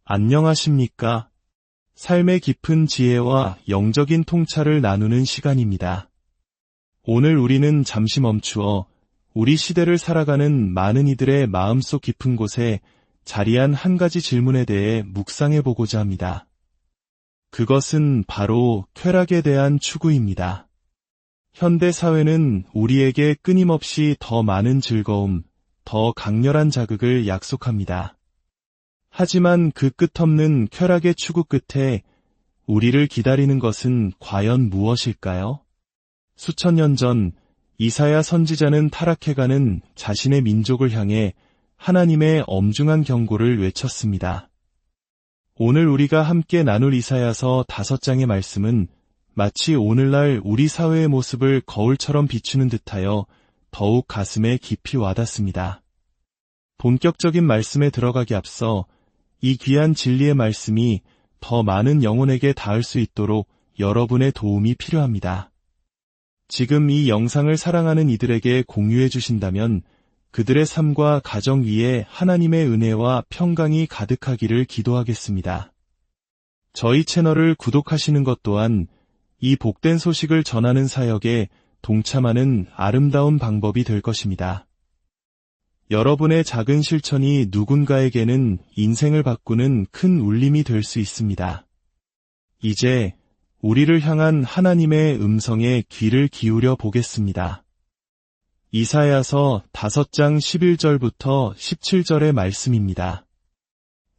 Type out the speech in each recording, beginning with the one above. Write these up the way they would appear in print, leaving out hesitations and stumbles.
안녕하십니까? 삶의 깊은 지혜와 영적인 통찰을 나누는 시간입니다. 오늘 우리는 잠시 멈추어 우리 시대를 살아가는 많은 이들의 마음속 깊은 곳에 자리한 한 가지 질문에 대해 묵상해 보고자 합니다. 그것은 바로 쾌락에 대한 추구입니다. 현대 사회는 우리에게 끊임없이 더 많은 즐거움, 더 강렬한 자극을 약속합니다. 하지만 그 끝없는 쾌락의 추구 끝에 우리를 기다리는 것은 과연 무엇일까요? 수천 년 전 이사야 선지자는 타락해가는 자신의 민족을 향해 하나님의 엄중한 경고를 외쳤습니다. 오늘 우리가 함께 나눌 이사야서 5장의 말씀은 마치 오늘날 우리 사회의 모습을 거울처럼 비추는 듯하여 더욱 가슴에 깊이 와닿습니다. 본격적인 말씀에 들어가기 앞서 이 귀한 진리의 말씀이 더 많은 영혼에게 닿을 수 있도록 여러분의 도움이 필요합니다. 지금 이 영상을 사랑하는 이들에게 공유해 주신다면 그들의 삶과 가정 위에 하나님의 은혜와 평강이 가득하기를 기도하겠습니다. 저희 채널을 구독하시는 것 또한 이 복된 소식을 전하는 사역에 동참하는 아름다운 방법이 될 것입니다. 여러분의 작은 실천이 누군가에게는 인생을 바꾸는 큰 울림이 될 수 있습니다. 이제 우리를 향한 하나님의 음성에 귀를 기울여 보겠습니다. 이사야서 5장 11절부터 17절의 말씀입니다.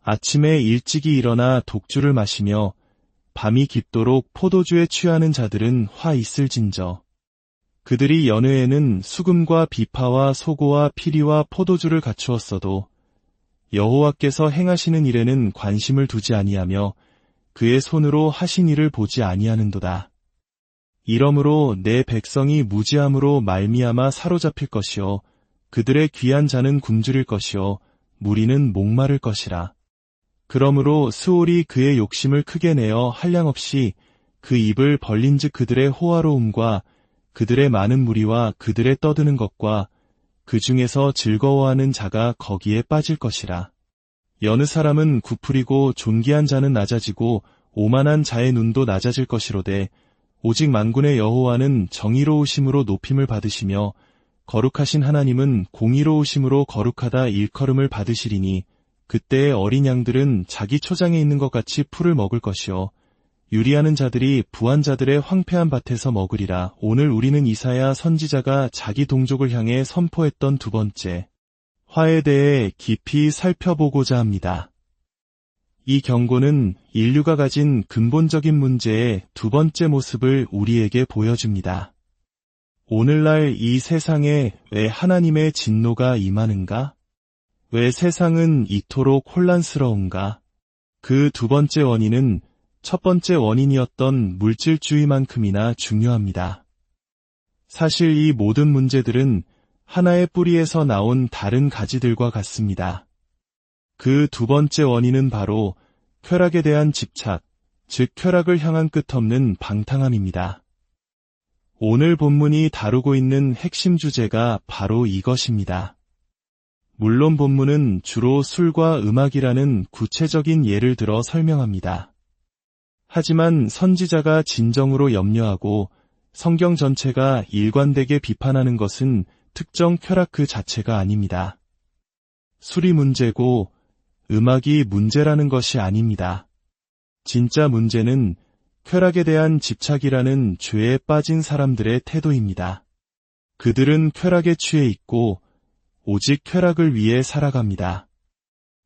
아침에 일찍이 일어나 독주를 마시며 밤이 깊도록 포도주에 취하는 자들은 화 있을진저. 그들이 연회에는 수금과 비파와 소고와 피리와 포도주를 갖추었어도 여호와께서 행하시는 일에는 관심을 두지 아니하며 그의 손으로 하신 일을 보지 아니하는도다. 이러므로 내 백성이 무지함으로 말미암아 사로잡힐 것이요 그들의 귀한 자는 굶주릴 것이요 무리는 목마를 것이라. 그러므로 스올이 그의 욕심을 크게 내어 한량없이 그 입을 벌린즉 그들의 호화로움과 그들의 많은 무리와 그들의 떠드는 것과 그 중에서 즐거워하는 자가 거기에 빠질 것이라. 여느 사람은 구풀이고 존귀한 자는 낮아지고 오만한 자의 눈도 낮아질 것이로되 오직 만군의 여호와는 정의로우심으로 높임을 받으시며 거룩하신 하나님은 공의로우심으로 거룩하다 일컬음을 받으시리니 그때의 어린 양들은 자기 초장에 있는 것 같이 풀을 먹을 것이요 유리하는 자들이 부한 자들의 황폐한 밭에서 먹으리라. 오늘 우리는 이사야 선지자가 자기 동족을 향해 선포했던 두 번째 화에 대해 깊이 살펴보고자 합니다. 이 경고는 인류가 가진 근본적인 문제의 두 번째 모습을 우리에게 보여줍니다. 오늘날 이 세상에 왜 하나님의 진노가 임하는가? 왜 세상은 이토록 혼란스러운가? 그 두 번째 원인은 첫 번째 원인이었던 물질주의만큼이나 중요합니다. 사실 이 모든 문제들은 하나의 뿌리에서 나온 다른 가지들과 같습니다. 그 두 번째 원인은 바로 쾌락에 대한 집착, 즉 쾌락을 향한 끝없는 방탕함입니다. 오늘 본문이 다루고 있는 핵심 주제가 바로 이것입니다. 물론 본문은 주로 술과 음악이라는 구체적인 예를 들어 설명합니다. 하지만 선지자가 진정으로 염려하고 성경 전체가 일관되게 비판하는 것은 특정 쾌락 그 자체가 아닙니다. 술이 문제고 음악이 문제라는 것이 아닙니다. 진짜 문제는 쾌락에 대한 집착이라는 죄에 빠진 사람들의 태도입니다. 그들은 쾌락에 취해 있고 오직 쾌락을 위해 살아갑니다.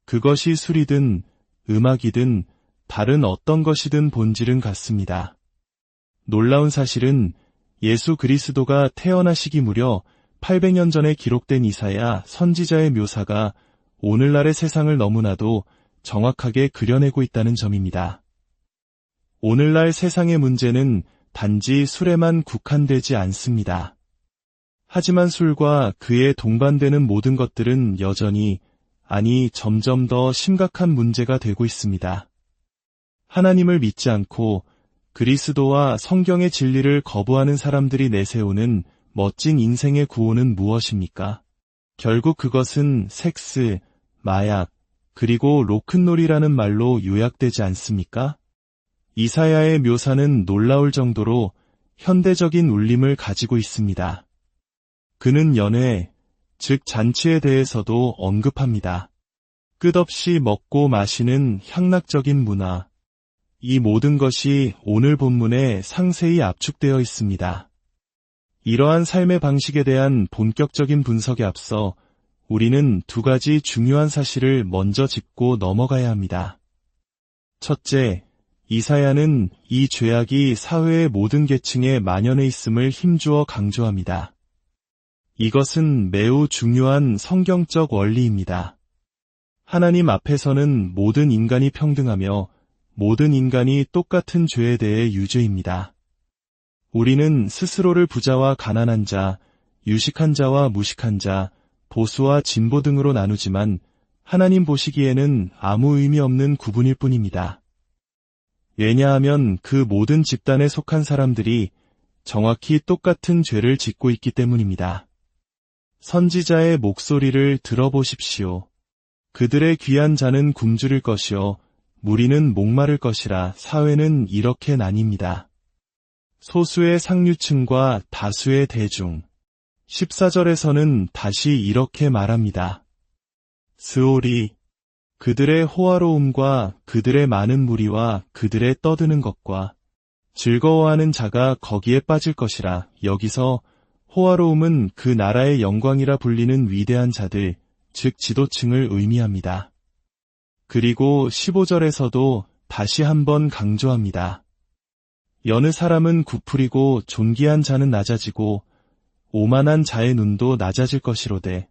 그것이 술이든 음악이든 다른 어떤 것이든 본질은 같습니다. 놀라운 사실은 예수 그리스도가 태어나시기 무려 800년 전에 기록된 이사야 선지자의 묘사가 오늘날의 세상을 너무나도 정확하게 그려내고 있다는 점입니다. 오늘날 세상의 문제는 단지 술에만 국한되지 않습니다. 하지만 술과 그에 동반되는 모든 것들은 여전히, 아니 점점 더 심각한 문제가 되고 있습니다. 하나님을 믿지 않고 그리스도와 성경의 진리를 거부하는 사람들이 내세우는 멋진 인생의 구호는 무엇입니까? 결국 그것은 섹스, 마약, 그리고 로큰롤이라는 말로 요약되지 않습니까? 이사야의 묘사는 놀라울 정도로 현대적인 울림을 가지고 있습니다. 그는 연회, 즉 잔치에 대해서도 언급합니다. 끝없이 먹고 마시는 향락적인 문화. 이 모든 것이 오늘 본문에 상세히 압축되어 있습니다. 이러한 삶의 방식에 대한 본격적인 분석에 앞서 우리는 두 가지 중요한 사실을 먼저 짚고 넘어가야 합니다. 첫째, 이사야는 이 죄악이 사회의 모든 계층에 만연해 있음을 힘주어 강조합니다. 이것은 매우 중요한 성경적 원리입니다. 하나님 앞에서는 모든 인간이 평등하며 모든 인간이 똑같은 죄에 대해 유죄입니다. 우리는 스스로를 부자와 가난한 자, 유식한 자와 무식한 자, 보수와 진보 등으로 나누지만 하나님 보시기에는 아무 의미 없는 구분일 뿐입니다. 왜냐하면 그 모든 집단에 속한 사람들이 정확히 똑같은 죄를 짓고 있기 때문입니다. 선지자의 목소리를 들어보십시오. 그들의 귀한 자는 굶주릴 것이요 무리는 목마를 것이라. 사회는 이렇게 나뉩니다. 소수의 상류층과 다수의 대중. 14절에서는 다시 이렇게 말합니다. 스올이 그들의 호화로움과 그들의 많은 무리와 그들의 떠드는 것과 즐거워하는 자가 거기에 빠질 것이라. 여기서 호화로움은 그 나라의 영광이라 불리는 위대한 자들, 즉 지도층을 의미합니다. 그리고 15절에서도 다시 한번 강조합니다. 여느 사람은 구풀이고 존귀한 자는 낮아지고 오만한 자의 눈도 낮아질 것이로되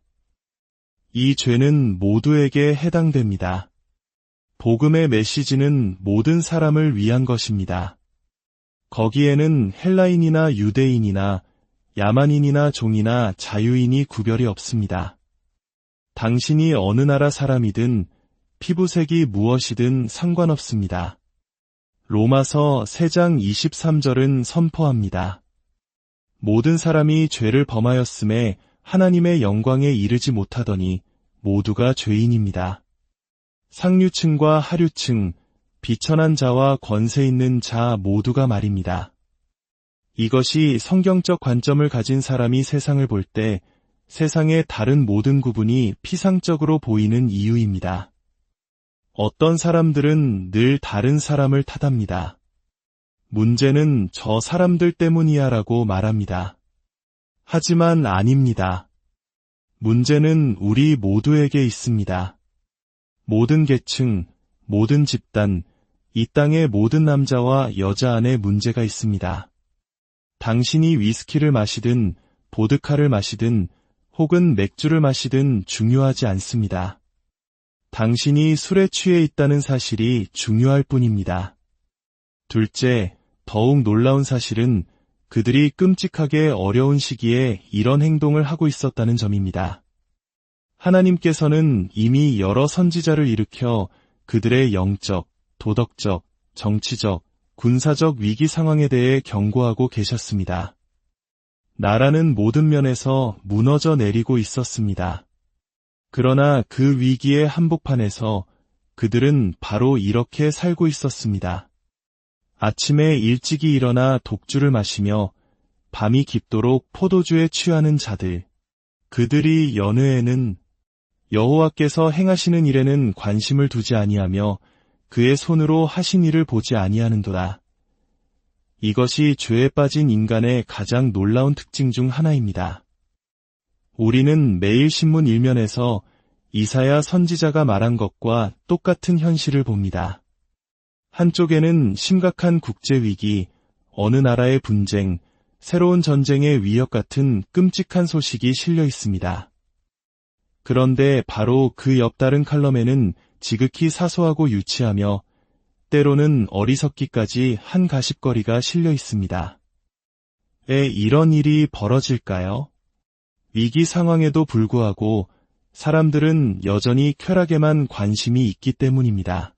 이 죄는 모두에게 해당됩니다. 복음의 메시지는 모든 사람을 위한 것입니다. 거기에는 헬라인이나 유대인이나 야만인이나 종이나 자유인이 구별이 없습니다. 당신이 어느 나라 사람이든 피부색이 무엇이든 상관없습니다. 로마서 3장 23절은 선포합니다. 모든 사람이 죄를 범하였음에 하나님의 영광에 이르지 못하더니 모두가 죄인입니다. 상류층과 하류층, 비천한 자와 권세 있는 자 모두가 말입니다. 이것이 성경적 관점을 가진 사람이 세상을 볼 때 세상의 다른 모든 구분이 피상적으로 보이는 이유입니다. 어떤 사람들은 늘 다른 사람을 탓합니다. 문제는 저 사람들 때문이야 라고 말합니다. 하지만 아닙니다. 문제는 우리 모두에게 있습니다. 모든 계층, 모든 집단, 이 땅의 모든 남자와 여자 안에 문제가 있습니다. 당신이 위스키를 마시든 보드카를 마시든 혹은 맥주를 마시든 중요하지 않습니다. 당신이 술에 취해 있다는 사실이 중요할 뿐입니다. 둘째, 더욱 놀라운 사실은 그들이 끔찍하게 어려운 시기에 이런 행동을 하고 있었다는 점입니다. 하나님께서는 이미 여러 선지자를 일으켜 그들의 영적, 도덕적, 정치적, 군사적 위기 상황에 대해 경고하고 계셨습니다. 나라는 모든 면에서 무너져 내리고 있었습니다. 그러나 그 위기의 한복판에서 그들은 바로 이렇게 살고 있었습니다. 아침에 일찍이 일어나 독주를 마시며 밤이 깊도록 포도주에 취하는 자들. 그들이 연회에는 여호와께서 행하시는 일에는 관심을 두지 아니하며 그의 손으로 하신 일을 보지 아니하는도다. 이것이 죄에 빠진 인간의 가장 놀라운 특징 중 하나입니다. 우리는 매일 신문 일면에서 이사야 선지자가 말한 것과 똑같은 현실을 봅니다. 한쪽에는 심각한 국제위기, 어느 나라의 분쟁, 새로운 전쟁의 위협 같은 끔찍한 소식이 실려 있습니다. 그런데 바로 그 옆다른 칼럼에는 지극히 사소하고 유치하며 때로는 어리석기까지 한 가십거리가 실려 있습니다. 왜 이런 일이 벌어질까요? 위기 상황에도 불구하고 사람들은 여전히 쾌락에만 관심이 있기 때문입니다.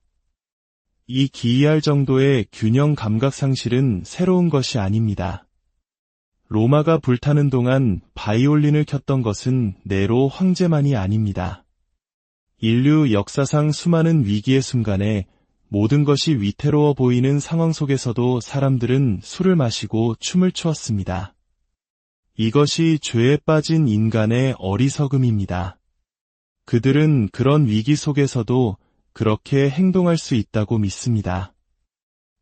이 기이할 정도의 균형 감각 상실은 새로운 것이 아닙니다. 로마가 불타는 동안 바이올린을 켰던 것은 네로 황제만이 아닙니다. 인류 역사상 수많은 위기의 순간에 모든 것이 위태로워 보이는 상황 속에서도 사람들은 술을 마시고 춤을 추었습니다. 이것이 죄에 빠진 인간의 어리석음입니다. 그들은 그런 위기 속에서도 그렇게 행동할 수 있다고 믿습니다.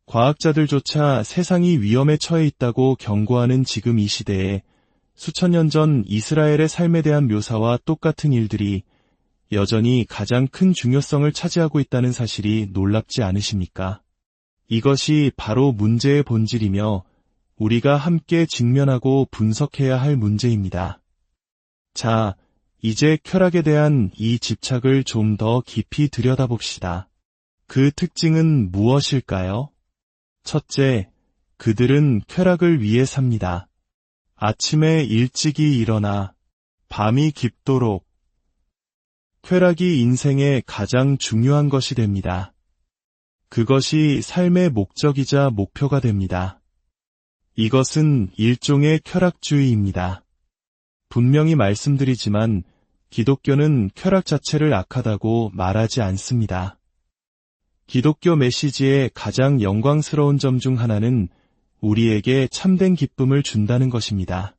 과학자들조차 세상이 위험에 처해 있다고 경고하는 지금 이 시대에 수천 년 전 이스라엘의 삶에 대한 묘사와 똑같은 일들이 여전히 가장 큰 중요성을 차지하고 있다는 사실이 놀랍지 않으십니까? 이것이 바로 문제의 본질이며 우리가 함께 직면하고 분석해야 할 문제입니다. 자, 이제 쾌락에 대한 이 집착을 좀 더 깊이 들여다봅시다. 그 특징은 무엇일까요? 첫째, 그들은 쾌락을 위해 삽니다. 아침에 일찍이 일어나 밤이 깊도록 쾌락이 인생의 가장 중요한 것이 됩니다. 그것이 삶의 목적이자 목표가 됩니다. 이것은 일종의 쾌락주의입니다. 분명히 말씀드리지만 기독교는 쾌락 자체를 악하다고 말하지 않습니다. 기독교 메시지의 가장 영광스러운 점 중 하나는 우리에게 참된 기쁨을 준다는 것입니다.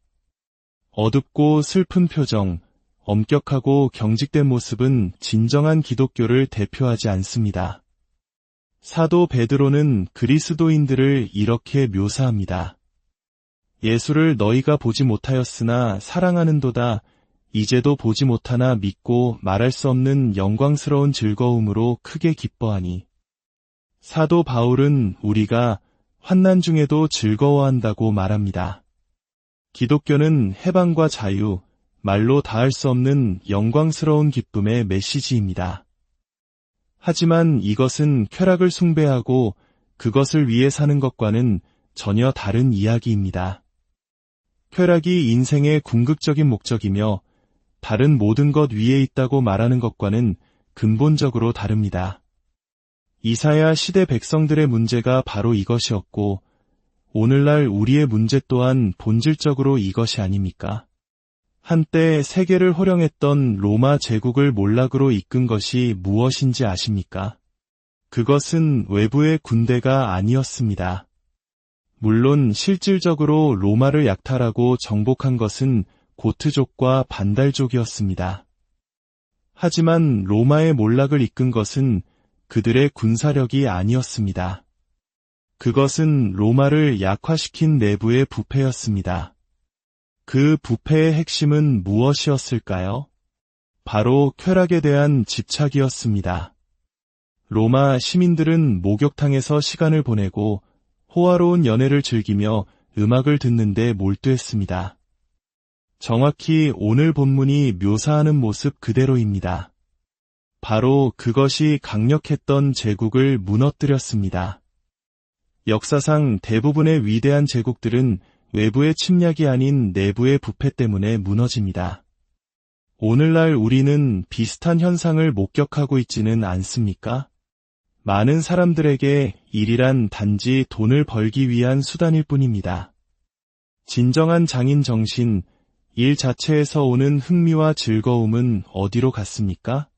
어둡고 슬픈 표정, 엄격하고 경직된 모습은 진정한 기독교를 대표하지 않습니다. 사도 베드로는 그리스도인들을 이렇게 묘사합니다. 예수를 너희가 보지 못하였으나 사랑하는도다. 이제도 보지 못하나 믿고 말할 수 없는 영광스러운 즐거움으로 크게 기뻐하니. 사도 바울은 우리가 환난 중에도 즐거워한다고 말합니다. 기독교는 해방과 자유, 말로 다할 수 없는 영광스러운 기쁨의 메시지입니다. 하지만 이것은 쾌락을 숭배하고 그것을 위해 사는 것과는 전혀 다른 이야기입니다. 쾌락이 인생의 궁극적인 목적이며 다른 모든 것 위에 있다고 말하는 것과는 근본적으로 다릅니다. 이사야 시대 백성들의 문제가 바로 이것이었고 오늘날 우리의 문제 또한 본질적으로 이것이 아닙니까? 한때 세계를 호령했던 로마 제국을 몰락으로 이끈 것이 무엇인지 아십니까? 그것은 외부의 군대가 아니었습니다. 물론 실질적으로 로마를 약탈하고 정복한 것은 고트족과 반달족이었습니다. 하지만 로마의 몰락을 이끈 것은 그들의 군사력이 아니었습니다. 그것은 로마를 약화시킨 내부의 부패였습니다. 그 부패의 핵심은 무엇이었을까요? 바로 쾌락에 대한 집착이었습니다. 로마 시민들은 목욕탕에서 시간을 보내고 호화로운 연애를 즐기며 음악을 듣는데 몰두했습니다. 정확히 오늘 본문이 묘사하는 모습 그대로입니다. 바로 그것이 강력했던 제국을 무너뜨렸습니다. 역사상 대부분의 위대한 제국들은 외부의 침략이 아닌 내부의 부패 때문에 무너집니다. 오늘날 우리는 비슷한 현상을 목격하고 있지는 않습니까? 많은 사람들에게 일이란 단지 돈을 벌기 위한 수단일 뿐입니다. 진정한 장인 정신, 일 자체에서 오는 흥미와 즐거움은 어디로 갔습니까?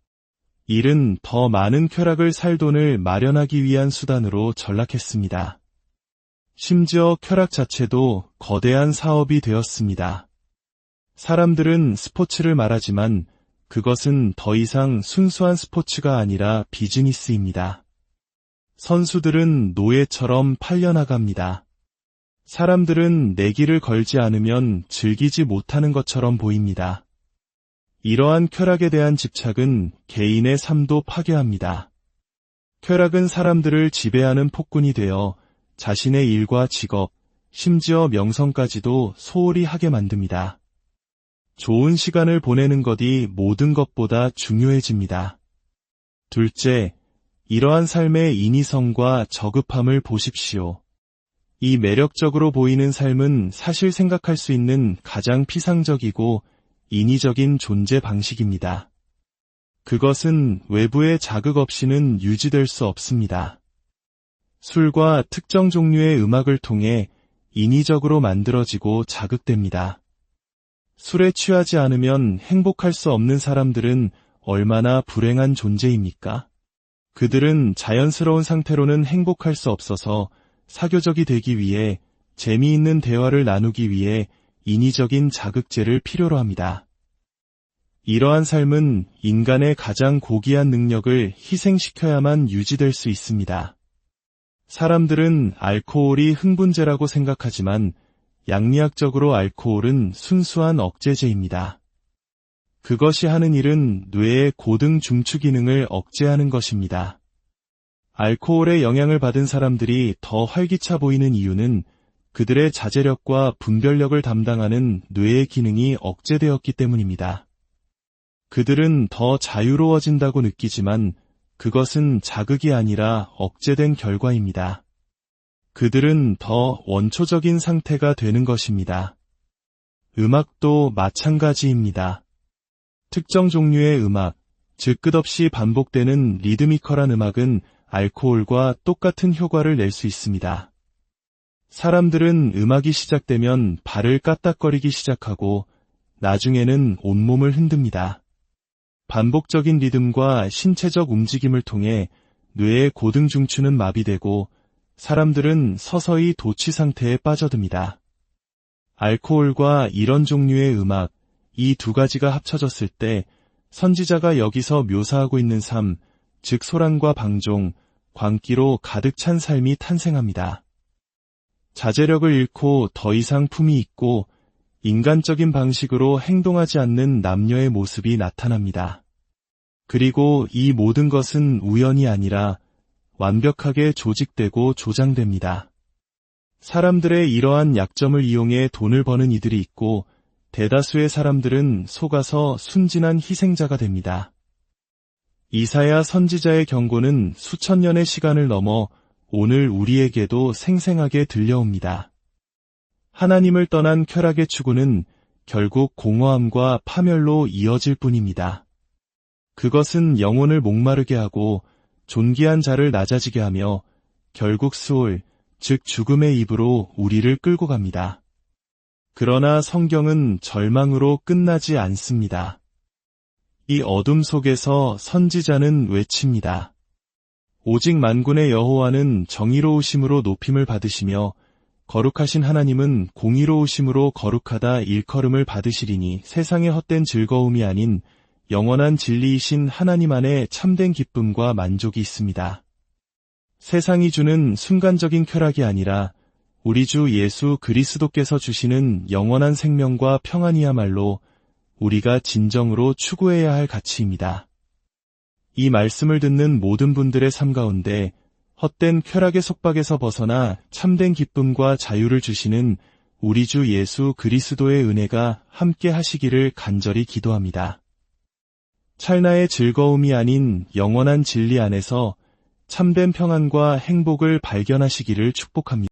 일은 더 많은 쾌락을 살 돈을 마련하기 위한 수단으로 전락했습니다. 심지어 쾌락 자체도 거대한 사업이 되었습니다. 사람들은 스포츠를 말하지만 그것은 더 이상 순수한 스포츠가 아니라 비즈니스입니다. 선수들은 노예처럼 팔려나갑니다. 사람들은 내기를 걸지 않으면 즐기지 못하는 것처럼 보입니다. 이러한 쾌락에 대한 집착은 개인의 삶도 파괴합니다. 쾌락은 사람들을 지배하는 폭군이 되어 자신의 일과 직업, 심지어 명성까지도 소홀히 하게 만듭니다. 좋은 시간을 보내는 것이 모든 것보다 중요해집니다. 둘째, 이러한 삶의 인위성과 저급함을 보십시오. 이 매력적으로 보이는 삶은 사실 생각할 수 있는 가장 피상적이고 인위적인 존재 방식입니다. 그것은 외부의 자극 없이는 유지될 수 없습니다. 술과 특정 종류의 음악을 통해 인위적으로 만들어지고 자극됩니다. 술에 취하지 않으면 행복할 수 없는 사람들은 얼마나 불행한 존재입니까? 그들은 자연스러운 상태로는 행복할 수 없어서 사교적이 되기 위해, 재미있는 대화를 나누기 위해 인위적인 자극제를 필요로 합니다. 이러한 삶은 인간의 가장 고귀한 능력을 희생시켜야만 유지될 수 있습니다. 사람들은 알코올이 흥분제라고 생각하지만 양리학적으로 알코올은 순수한 억제제입니다. 그것이 하는 일은 뇌의 고등 중추 기능을 억제하는 것입니다. 알코올의 영향을 받은 사람들이 더 활기차 보이는 이유는 그들의 자제력과 분별력을 담당하는 뇌의 기능이 억제되었기 때문입니다. 그들은 더 자유로워진다고 느끼지만 그것은 자극이 아니라 억제된 결과입니다. 그들은 더 원초적인 상태가 되는 것입니다. 음악도 마찬가지입니다. 특정 종류의 음악, 즉 끝없이 반복되는 리드미컬한 음악은 알코올과 똑같은 효과를 낼 수 있습니다. 사람들은 음악이 시작되면 발을 까딱거리기 시작하고 나중에는 온몸을 흔듭니다. 반복적인 리듬과 신체적 움직임을 통해 뇌의 고등중추는 마비되고 사람들은 서서히 도취 상태에 빠져듭니다. 알코올과 이런 종류의 음악, 이 두 가지가 합쳐졌을 때 선지자가 여기서 묘사하고 있는 삶, 즉 소란과 방종, 광기로 가득 찬 삶이 탄생합니다. 자제력을 잃고 더 이상 품이 있고 인간적인 방식으로 행동하지 않는 남녀의 모습이 나타납니다. 그리고 이 모든 것은 우연이 아니라 완벽하게 조직되고 조장됩니다. 사람들의 이러한 약점을 이용해 돈을 버는 이들이 있고 대다수의 사람들은 속아서 순진한 희생자가 됩니다. 이사야 선지자의 경고는 수천 년의 시간을 넘어 오늘 우리에게도 생생하게 들려옵니다. 하나님을 떠난 쾌락의 추구는 결국 공허함과 파멸로 이어질 뿐입니다. 그것은 영혼을 목마르게 하고 존귀한 자를 낮아지게 하며 결국 수올, 즉 죽음의 입으로 우리를 끌고 갑니다. 그러나 성경은 절망으로 끝나지 않습니다. 이 어둠 속에서 선지자는 외칩니다. 오직 만군의 여호와는 정의로우심으로 높임을 받으시며 거룩하신 하나님은 공의로우심으로 거룩하다 일컬음을 받으시리니 세상의 헛된 즐거움이 아닌 영원한 진리이신 하나님 안에 참된 기쁨과 만족이 있습니다. 세상이 주는 순간적인 쾌락이 아니라 우리 주 예수 그리스도께서 주시는 영원한 생명과 평안이야말로 우리가 진정으로 추구해야 할 가치입니다. 이 말씀을 듣는 모든 분들의 삶 가운데 헛된 쾌락의 속박에서 벗어나 참된 기쁨과 자유를 주시는 우리 주 예수 그리스도의 은혜가 함께 하시기를 간절히 기도합니다. 찰나의 즐거움이 아닌 영원한 진리 안에서 참된 평안과 행복을 발견하시기를 축복합니다.